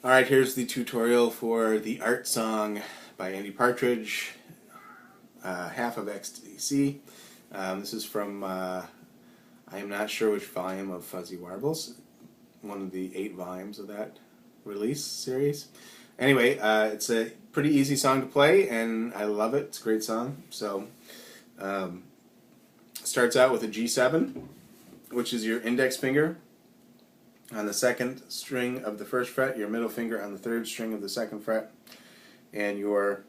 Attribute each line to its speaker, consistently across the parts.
Speaker 1: Alright, here's the tutorial for the art song by Andy Partridge, half of XTC. This is from, I am not sure which volume of Fuzzy Warbles, one of the 8 volumes of that release series. Anyway, it's a pretty easy song to play, and I love it. It's a great song. So, starts out with a G7, which is your index finger on the second string of the first fret, your middle finger on the third string of the second fret, and your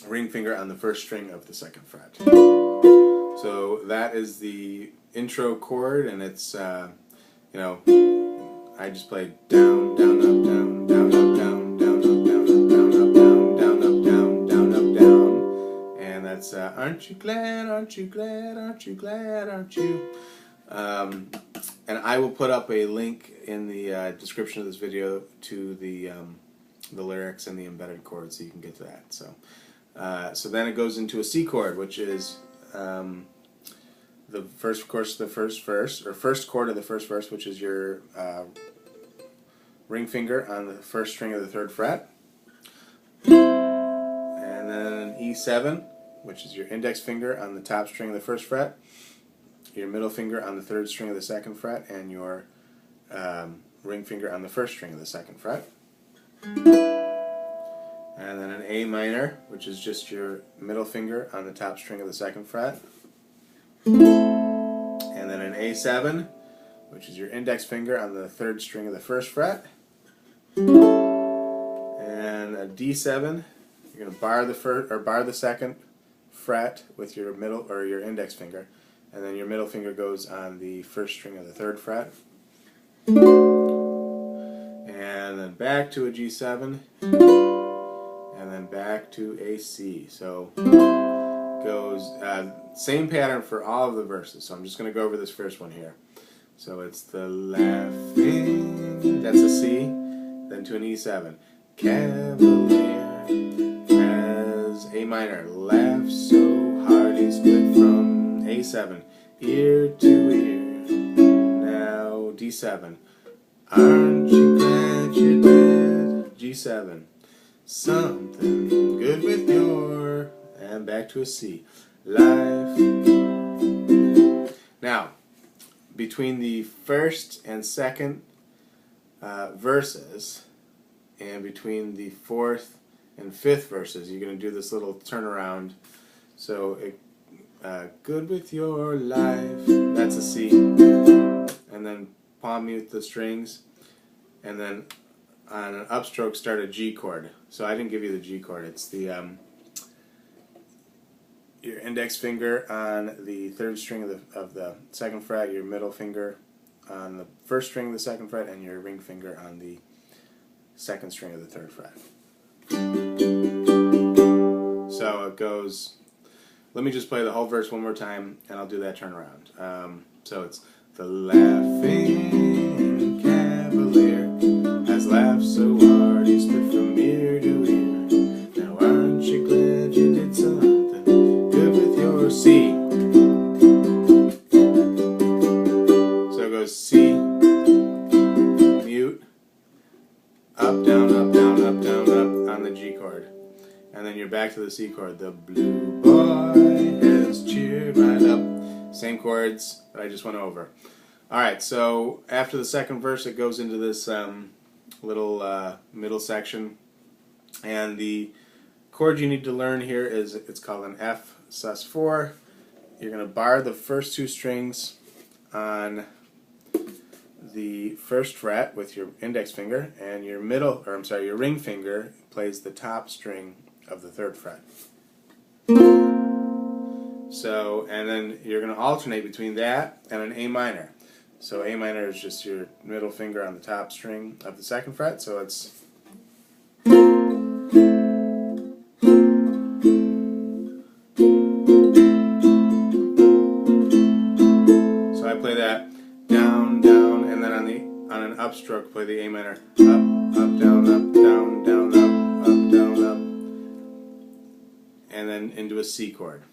Speaker 1: ring finger on the first string of the second fret. So that is the intro chord, and it's, I just play down, down, up, down, down, up, down, down, up, down, up, down, up, down, down, up, down, down, up, down, and that's, aren't you glad, aren't you glad, aren't you glad, aren't you? And I will put up a link in the description of this video to the lyrics and the embedded chords, so you can get to that. So then it goes into a C chord, which is the first chord of the first verse, or first chord of the first verse, which is your ring finger on the first string of the third fret, and then an E7, which is your index finger on the top string of the first fret, your middle finger on the third string of the second fret, and your ring finger on the first string of the second fret. And then an A minor, which is just your middle finger on the top string of the second fret. And then an A7, which is your index finger on the third string of the first fret. And a D7, you're going to bar the second fret with your middle or your index finger. And then your middle finger goes on the first string of the third fret. And then back to a G7. And then back to a C. So goes same pattern for all of the verses. So I'm just going to go over this first one here. So it's the laughing, that's a C, then to an E7. Cavalier has A minor, laughs so hard he split from A7, ear to ear, now D7, aren't you glad you did, G7, something good with your, and back to a C, life. Now, between the first and second verses, and between the fourth and fifth verses, you're going to do this little turnaround. So it good with your life, that's a C, and then palm mute the strings, and then on an upstroke start a G chord. So I didn't give you the G chord, it's the your index finger on the third string of the second fret, your middle finger on the first string of the second fret, and your ring finger on the second string of the third fret. So it goes. Let me just play the whole verse one more time, and I'll do that turnaround. So it's the laughing cavalier has laughed so hard he split from ear to ear. Now aren't you glad you did something good with your C? So it goes C, mute, up, down, up, down, up, down, up on the G chord. And then you're back to the C chord. The blue boy has cheered right up. Same chords that I just went over. Alright, so after the second verse it goes into this little middle section. And the chord you need to learn here is, it's called an F sus4. You're going to bar the first two strings on the first fret with your index finger, and your your ring finger plays the top string of the third fret. So, and then you're going to alternate between that and an A minor. So A minor is just your middle finger on the top string of the second fret, so it's so I play that down, down, and then on an upstroke play the A minor, up, up, down, up, down, down, up, up, down, up, and then into a C chord.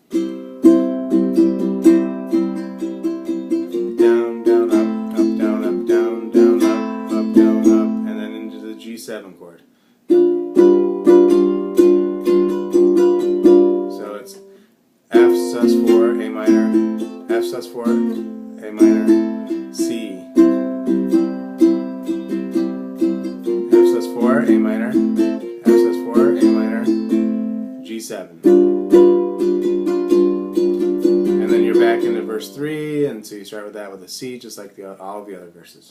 Speaker 1: Down, down, up, up, down, up, down, down, up, down, up, and then into the G G7 chord. So it's F sus4, A minor, F sus4, A minor, C. F sus4, A minor, F sus4, A minor, G7. And then you're back into verse 3, and so you start with that with a C, just like all of the other verses.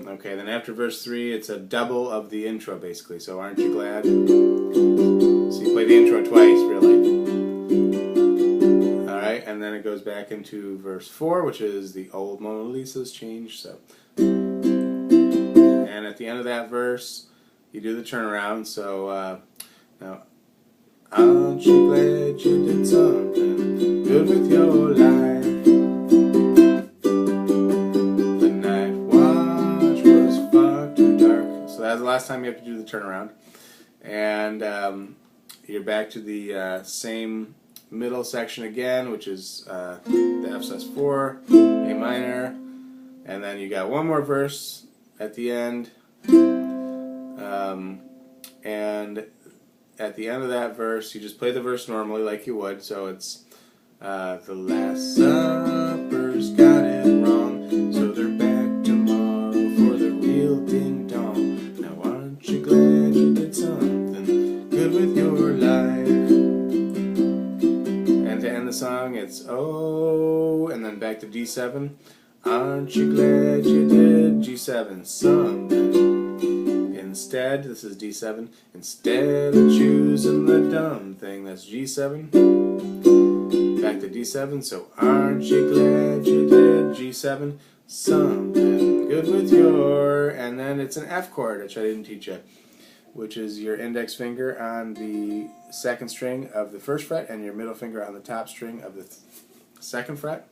Speaker 1: Okay, then after verse 3, it's a double of the intro, basically. So aren't you glad? So you play the intro twice, really. Alright, and then it goes back into verse 4, which is the old Mona Lisa's changed. So, and at the end of that verse, you do the turnaround. So now, aren't you glad you did something good with your life? The night watch was far too dark. So that's the last time you have to do the turnaround. And you're back to the same middle section again, which is the F sus4, A minor, and then you got one more verse at the end, and at the end of that verse you just play the verse normally like you would. So it's the Last Supper's got it wrong, so they're back tomorrow for the real ding dong. Now aren't you glad you did something good with your life? And to end the song, it's oh, and then back to D7. Aren't you glad you did G7 something? Instead, this is D7. Instead of choosing the dumb thing, that's G7. Back to D7. So aren't you glad you did G7 something good with your, and then it's an F chord, which I didn't teach you, which is your index finger on the second string of the first fret and your middle finger on the top string of the second fret.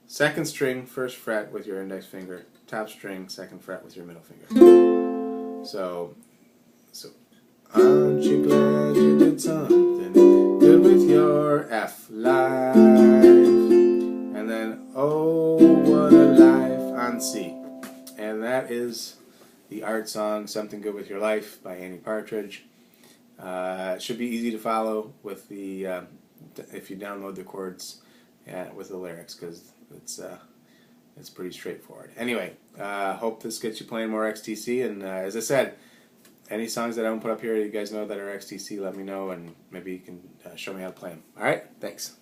Speaker 1: Second string, first fret with your index finger, top string, second fret with your middle finger. So aren't you glad you did something good with your F life? And then oh, what a life on C. And that is the art song Something Good With Your Life by Andy Partridge. It should be easy to follow with the if you download the chords with the lyrics, because it's pretty straightforward. Anyway, hope this gets you playing more XTC, and as I said, any songs that I don't put up here you guys know that are XTC, let me know, and maybe you can show me how to play them. Alright, thanks.